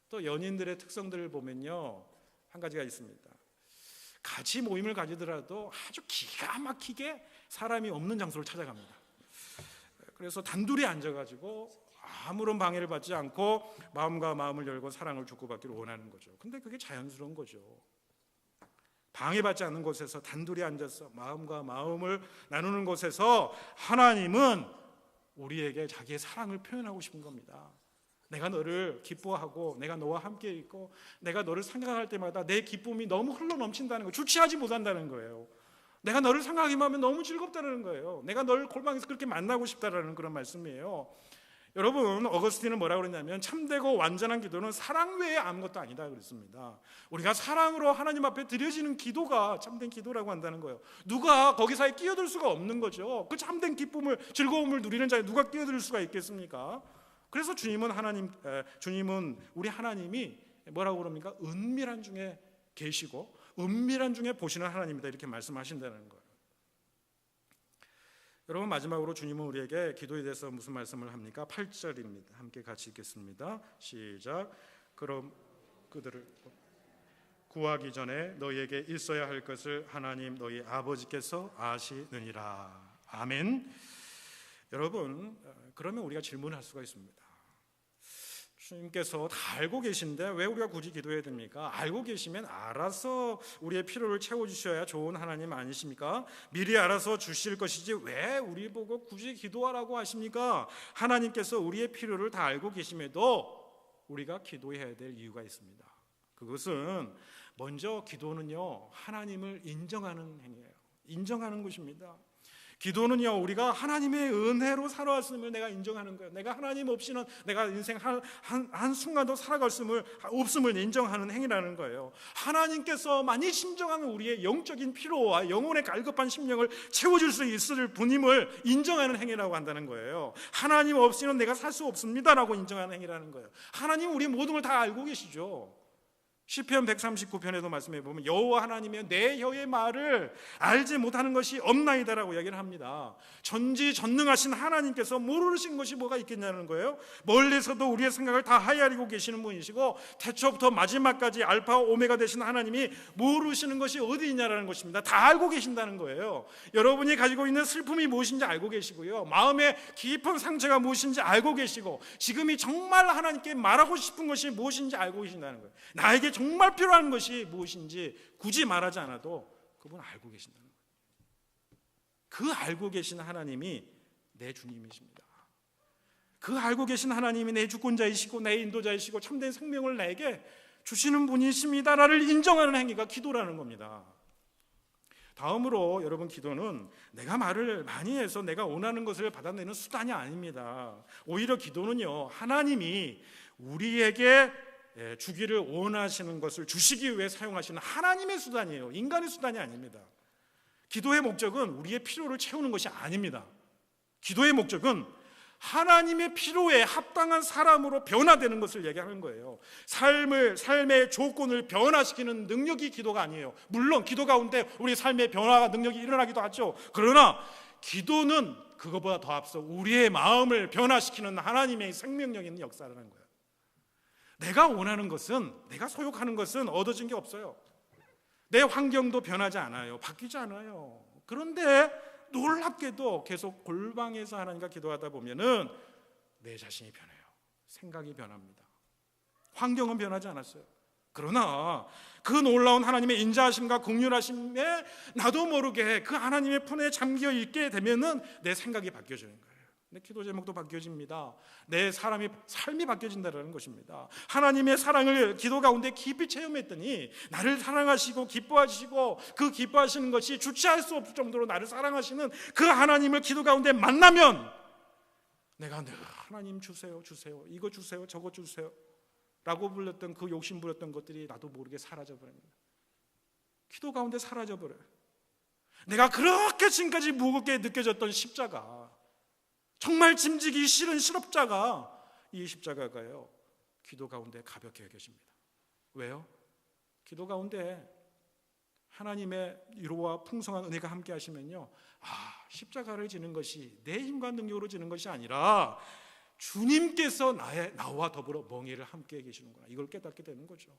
또 연인들의 특성들을 보면요, 한 가지가 있습니다. 같이 모임을 가지더라도 아주 기가 막히게 사람이 없는 장소를 찾아갑니다. 그래서 단둘이 앉아가지고 아무런 방해를 받지 않고 마음과 마음을 열고 사랑을 주고받기를 원하는 거죠. 근데 그게 자연스러운 거죠. 방해받지 않는 곳에서 단둘이 앉아서 마음과 마음을 나누는 곳에서 하나님은 우리에게 자기의 사랑을 표현하고 싶은 겁니다. 내가 너를 기뻐하고 내가 너와 함께 있고 내가 너를 생각할 때마다 내 기쁨이 너무 흘러넘친다는 거예요. 주체하지 못한다는 거예요. 내가 너를 생각하기만 하면 너무 즐겁다는 거예요. 내가 너를 골방에서 그렇게 만나고 싶다라는 그런 말씀이에요. 여러분, 어거스틴은 뭐라고 그러냐면 참되고 완전한 기도는 사랑 외에 아무것도 아니다 그랬습니다. 우리가 사랑으로 하나님 앞에 드려지는 기도가 참된 기도라고 한다는 거예요. 누가 거기 사이에 끼어들 수가 없는 거죠. 그 참된 기쁨을, 즐거움을 누리는 자에 누가 끼어들 수가 있겠습니까? 그래서 주님은 우리 하나님이 뭐라고 그럽니까? 은밀한 중에 계시고 은밀한 중에 보시는 하나님이다, 이렇게 말씀하신다는 거예요. 여러분, 마지막으로 주님은 우리에게 기도에 대해서 무슨 말씀을 합니까? 8절입니다. 함께 같이 읽겠습니다. 시작. 그럼 그들을 구하기 전에 너희에게 있어야 할 것을 하나님 너희 아버지께서 아시느니라. 아멘. 여러분, 그러면 우리가 질문할 수가 있습니다. 주님께서 다 알고 계신데 왜 우리가 굳이 기도해야 됩니까? 알고 계시면 알아서 우리의 필요를 채워주셔야 좋은 하나님 아니십니까? 미리 알아서 주실 것이지 왜 우리 보고 굳이 기도하라고 하십니까? 하나님께서 우리의 필요를 다 알고 계심에도 우리가 기도해야 될 이유가 있습니다. 그것은 먼저 기도는요, 하나님을 인정하는 행위예요. 인정하는 것입니다. 기도는요, 우리가 하나님의 은혜로 살아왔음을 내가 인정하는 거예요. 내가 하나님 없이는 내가 인생 한 순간도 살아갈 없음을 인정하는 행위라는 거예요. 하나님께서만이 심정하는 우리의 영적인 피로와 영혼의 갈급한 심령을 채워줄 수 있을 분임을 인정하는 행위라고 한다는 거예요. 하나님 없이는 내가 살 수 없습니다라고 인정하는 행위라는 거예요. 하나님은 우리 모든 걸 다 알고 계시죠. 시편 139편에도 말씀해 보면 여호와 하나님의 내 혀의 말을 알지 못하는 것이 없나이다라고 이야기를 합니다. 전지전능하신 하나님께서 모르신 것이 뭐가 있겠냐는 거예요. 멀리서도 우리의 생각을 다 헤아리고 계시는 분이시고 태초부터 마지막까지 알파 오메가 되신 하나님이 모르시는 것이 어디 있냐라는 것입니다. 다 알고 계신다는 거예요. 여러분이 가지고 있는 슬픔이 무엇인지 알고 계시고요, 마음의 깊은 상처가 무엇인지 알고 계시고, 지금이 정말 하나님께 말하고 싶은 것이 무엇인지 알고 계신다는 거예요. 나에게 정말 필요한 것이 무엇인지 굳이 말하지 않아도 그분 알고 계신다는 거예요. 그 알고 계신 하나님이 내 주님이십니다. 그 알고 계신 하나님이 내 주권자이시고 내 인도자이시고 참된 생명을 내게 주시는 분이십니다라를 인정하는 행위가 기도라는 겁니다. 다음으로 여러분, 기도는 내가 말을 많이 해서 내가 원하는 것을 받아내는 수단이 아닙니다. 오히려 기도는요, 하나님이 우리에게 주기를 원하시는 것을 주시기 위해 사용하시는 하나님의 수단이에요. 인간의 수단이 아닙니다. 기도의 목적은 우리의 필요를 채우는 것이 아닙니다. 기도의 목적은 하나님의 필요에 합당한 사람으로 변화되는 것을 얘기하는 거예요. 삶의 조건을 변화시키는 능력이 기도가 아니에요. 물론 기도 가운데 우리 삶의 변화가 능력이 일어나기도 하죠. 그러나 기도는 그것보다 더 앞서 우리의 마음을 변화시키는 하나님의 생명력 있는 역사라는 거예요. 내가 원하는 것은, 내가 소욕하는 것은 얻어진 게 없어요. 내 환경도 변하지 않아요. 바뀌지 않아요. 그런데 놀랍게도 계속 골방에서 하나님과 기도하다 보면은 내 자신이 변해요. 생각이 변합니다. 환경은 변하지 않았어요. 그러나 그 놀라운 하나님의 인자하심과 긍휼하심에 나도 모르게 그 하나님의 품에 잠겨 있게 되면은 내 생각이 바뀌어지는 거예요. 내 기도 제목도 바뀌어집니다. 내 삶이 바뀌어진다는 것입니다. 하나님의 사랑을 기도 가운데 깊이 체험했더니 나를 사랑하시고 기뻐하시고, 그 기뻐하시는 것이 주체할 수 없을 정도로 나를 사랑하시는 그 하나님을 기도 가운데 만나면 내가 늘 하나님 주세요, 이거 주세요, 저거 주세요 라고 불렀던 그 욕심 부렸던 것들이 나도 모르게 사라져버립니다. 기도 가운데 사라져버려요. 내가 그렇게 지금까지 무겁게 느껴졌던 십자가, 정말 짐지기 싫은 십자가, 이 십자가가요, 기도 가운데 가볍게 여겨집니다. 왜요? 기도 가운데 하나님의 위로와 풍성한 은혜가 함께 하시면요, 십자가를 지는 것이 내 힘과 능력으로 지는 것이 아니라 주님께서 나와 더불어 멍에를 함께 계시는구나, 이걸 깨닫게 되는 거죠.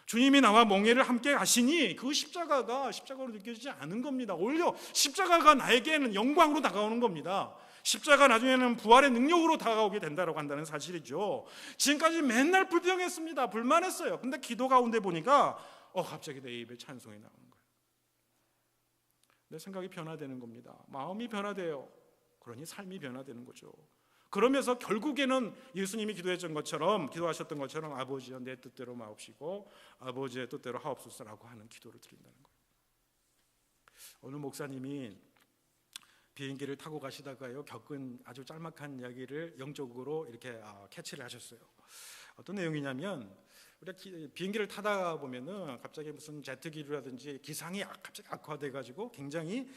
주님이 나와 멍에를 함께 가시니 그 십자가가 십자가로 느껴지지 않은 겁니다. 오히려 십자가가 나에게는 영광으로 다가오는 겁니다. 십자가 나중에는 부활의 능력으로 다가오게 된다고 한다는 사실이죠. 지금까지 맨날 불평했습니다. 불만했어요. 근데 기도 가운데 보니까 갑자기 내 입에 찬송이 나오는 거예요. 내 생각이 변화되는 겁니다. 마음이 변화돼요. 그러니 삶이 변화되는 거죠. 그러면서 결국에는 예수님이 기도하셨던 것처럼 아버지여 내 뜻대로 마옵시고 아버지의 뜻대로 하옵소서라고 하는 기도를 드린다는 거예요. 어느 목사님이 비행기를 타고 가시다가요, 겪은 아주 짤막한 이야기를 영적으로 이렇게 캐치를 하셨어요. 어떤 내용이냐면, 우리가 비행기를 타다 보면은 갑자기 무슨 제트기류라든지 기상이 갑자기 악화돼가지고 굉장히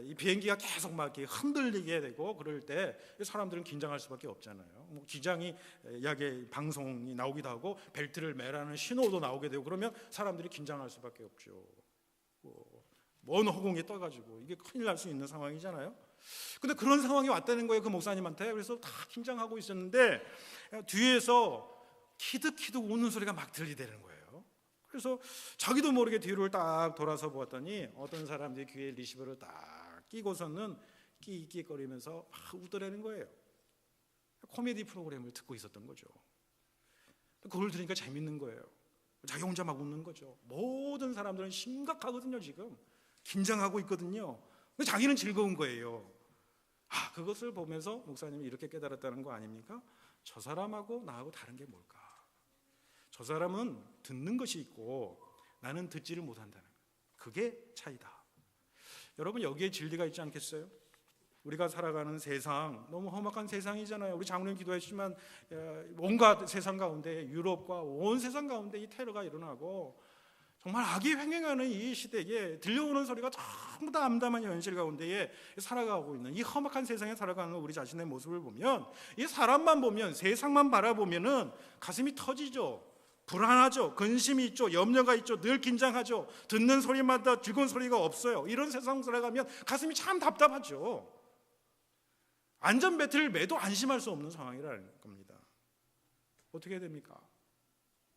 이 비행기가 계속 막 이렇게 흔들리게 되고 그럴 때 사람들은 긴장할 수밖에 없잖아요. 기장이 약의 방송이 나오기도 하고 벨트를 매라는 신호도 나오게 되고 그러면 사람들이 긴장할 수밖에 없죠. 먼 허공에 떠가지고 이게 큰일 날 수 있는 상황이잖아요. 근데 그런 상황이 왔다는 거예요, 그 목사님한테. 그래서 다 긴장하고 있었는데 뒤에서 키득키득 우는 소리가 막 들리대는 거예요. 그래서 자기도 모르게 뒤를 딱 돌아서 보았더니 어떤 사람들이 귀에 리시버를 딱 끼고서는 끼끼거리면서 막 웃더라는 거예요. 코미디 프로그램을 듣고 있었던 거죠. 그걸 들으니까 재밌는 거예요. 자기 혼자 막 웃는 거죠. 모든 사람들은 심각하거든요. 지금 긴장하고 있거든요. 근데 자기는 즐거운 거예요. 그것을 보면서 목사님이 이렇게 깨달았다는 거 아닙니까? 저 사람하고 나하고 다른 게 뭘까? 저 사람은 듣는 것이 있고 나는 듣지를 못한다는 거예요. 그게 차이다. 여러분, 여기에 진리가 있지 않겠어요? 우리가 살아가는 세상 너무 험악한 세상이잖아요. 우리 장로님 기도했지만 온갖 세상 가운데, 유럽과 온 세상 가운데 이 테러가 일어나고 정말 악이 횡행하는 이 시대에 들려오는 소리가 전부 다 암담한 현실 가운데에 살아가고 있는 이 험악한 세상에 살아가는 우리 자신의 모습을 보면, 이 사람만 보면, 세상만 바라보면은 가슴이 터지죠. 불안하죠. 근심이 있죠. 염려가 있죠. 늘 긴장하죠. 듣는 소리마다 즐거운 소리가 없어요. 이런 세상 살아가면 가슴이 참 답답하죠. 안전벨트를 매도 안심할 수 없는 상황이라는 겁니다. 어떻게 해야 됩니까?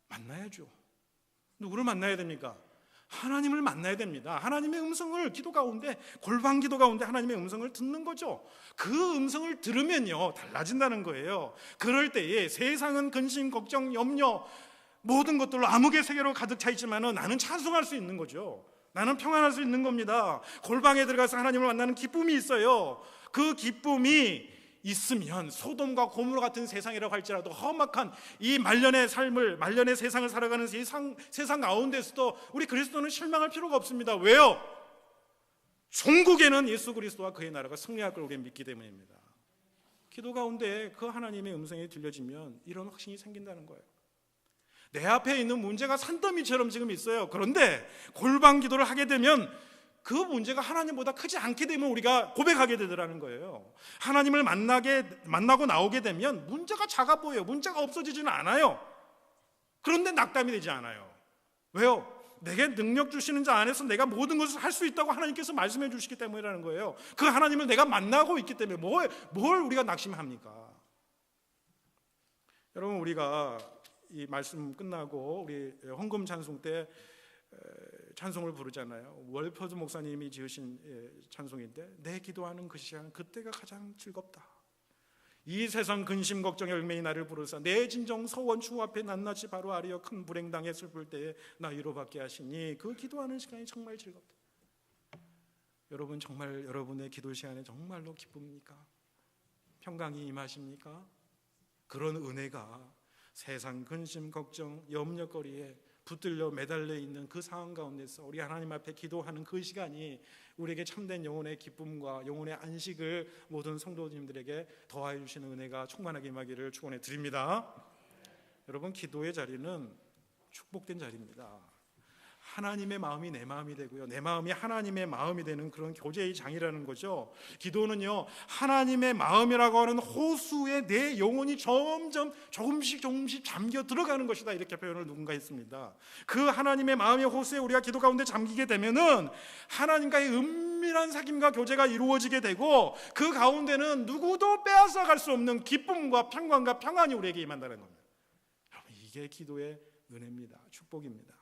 만나야죠. 누구를 만나야 됩니까? 하나님을 만나야 됩니다. 하나님의 음성을 기도 가운데, 골방 기도 가운데 하나님의 음성을 듣는 거죠. 그 음성을 들으면요 달라진다는 거예요. 그럴 때에 세상은 근심, 걱정, 염려 모든 것들로 암흑의 세계로 가득 차 있지만은 나는 찬송할 수 있는 거죠. 나는 평안할 수 있는 겁니다. 골방에 들어가서 하나님을 만나는 기쁨이 있어요. 그 기쁨이 있으면 소돔과 고모라 같은 세상이라고 할지라도 험악한 이 말년의 삶을, 말년의 세상을 살아가는 세상 가운데서도 우리 그리스도는 실망할 필요가 없습니다. 왜요? 종국에는 예수 그리스도와 그의 나라가 승리할 걸 우리는 믿기 때문입니다. 기도 가운데 그 하나님의 음성이 들려지면 이런 확신이 생긴다는 거예요. 내 앞에 있는 문제가 산더미처럼 지금 있어요. 그런데 골방 기도를 하게 되면 그 문제가 하나님보다 크지 않게 되면 우리가 고백하게 되더라는 거예요. 하나님을 만나고 나오게 되면 문제가 작아 보여요. 문제가 없어지지는 않아요. 그런데 낙담이 되지 않아요. 왜요? 내게 능력 주시는 자 안에서 내가 모든 것을 할 수 있다고 하나님께서 말씀해 주시기 때문이라는 거예요. 그 하나님을 내가 만나고 있기 때문에 뭘 우리가 낙심합니까? 여러분, 우리가 이 말씀 끝나고 우리 헌금 찬송 때 찬송을 부르잖아요. 월퍼드 목사님이 지으신 찬송인데, 내 기도하는 그 시간 그때가 가장 즐겁다. 이 세상 근심 걱정에 얽매이 나를 부르사 내 진정 서원 주 앞에 낱낱이 바로 아리어 큰 불행당에 슬플 때에 나 위로받게 하시니 그 기도하는 시간이 정말 즐겁다. 여러분, 정말 여러분의 기도 시간에 정말로 기쁩니까? 평강이 임하십니까? 그런 은혜가 세상 근심 걱정 염려거리에 붙들려 매달려 있는 그 상황 가운데서 우리 하나님 앞에 기도하는 그 시간이 우리에게 참된 영혼의 기쁨과 영혼의 안식을 모든 성도님들에게 더하여 주시는 은혜가 충만하게 임하기를 축원해 드립니다. 여러분, 기도의 자리는 축복된 자리입니다. 하나님의 마음이 내 마음이 되고요, 내 마음이 하나님의 마음이 되는 그런 교제의 장이라는 거죠. 기도는요, 하나님의 마음이라고 하는 호수에 내 영혼이 점점 조금씩 잠겨 들어가는 것이다, 이렇게 표현을 누군가 했습니다. 그 하나님의 마음의 호수에 우리가 기도 가운데 잠기게 되면은 하나님과의 은밀한 사귐과 교제가 이루어지게 되고, 그 가운데는 누구도 빼앗아 갈 수 없는 기쁨과 평강과 평안이 우리에게 임한다는 겁니다. 여러분, 이게 기도의 은혜입니다. 축복입니다.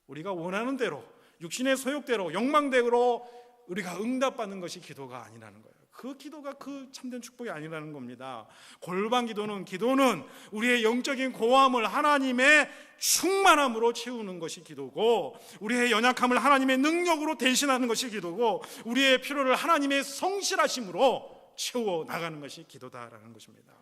우리가 원하는 대로, 육신의 소욕대로, 욕망대로 우리가 응답받는 것이 기도가 아니라는 거예요. 그 기도가 그 참된 축복이 아니라는 겁니다. 골방 기도는 우리의 영적인 고함을 하나님의 충만함으로 채우는 것이 기도고, 우리의 연약함을 하나님의 능력으로 대신하는 것이 기도고, 우리의 필요를 하나님의 성실하심으로 채워 나가는 것이 기도다라는 것입니다.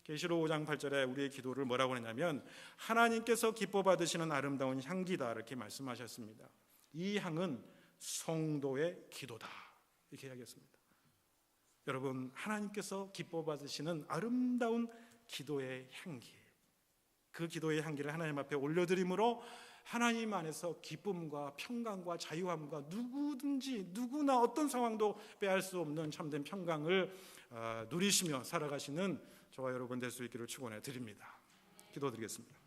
계시록 5장 8절에 우리의 기도를 뭐라고 하냐면, 하나님께서 기뻐 받으시는 아름다운 향기다, 이렇게 말씀하셨습니다. 이 향은 성도의 기도다, 이렇게 이야기했습니다. 여러분, 하나님께서 기뻐 받으시는 아름다운 기도의 향기, 그 기도의 향기를 하나님 앞에 올려드림으로 하나님 안에서 기쁨과 평강과 자유함과 누구나 어떤 상황도 빼앗을 수 없는 참된 평강을 누리시며 살아가시는 저와 여러분 될 수 있기를 축원해 드립니다. 기도드리겠습니다.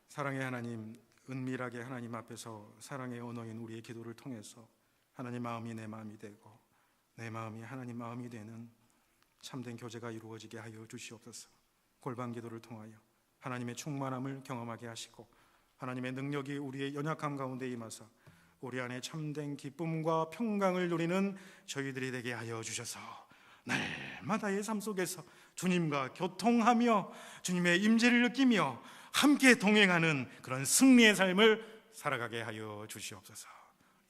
사랑의 하나님, 은밀하게 하나님 앞에서 사랑의 언어인 우리의 기도를 통해서 하나님 마음이 내 마음이 되고 내 마음이 하나님 마음이 되는 참된 교제가 이루어지게 하여 주시옵소서. 골방 기도를 통하여 하나님의 충만함을 경험하게 하시고, 하나님의 능력이 우리의 연약함 가운데 임하사 우리 안에 참된 기쁨과 평강을 누리는 저희들이 되게 하여 주셔서 날마다의 삶 속에서 주님과 교통하며 주님의 임재를 느끼며 함께 동행하는 그런 승리의 삶을 살아가게 하여 주시옵소서.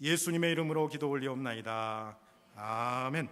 예수님의 이름으로 기도 올리옵나이다. 아멘.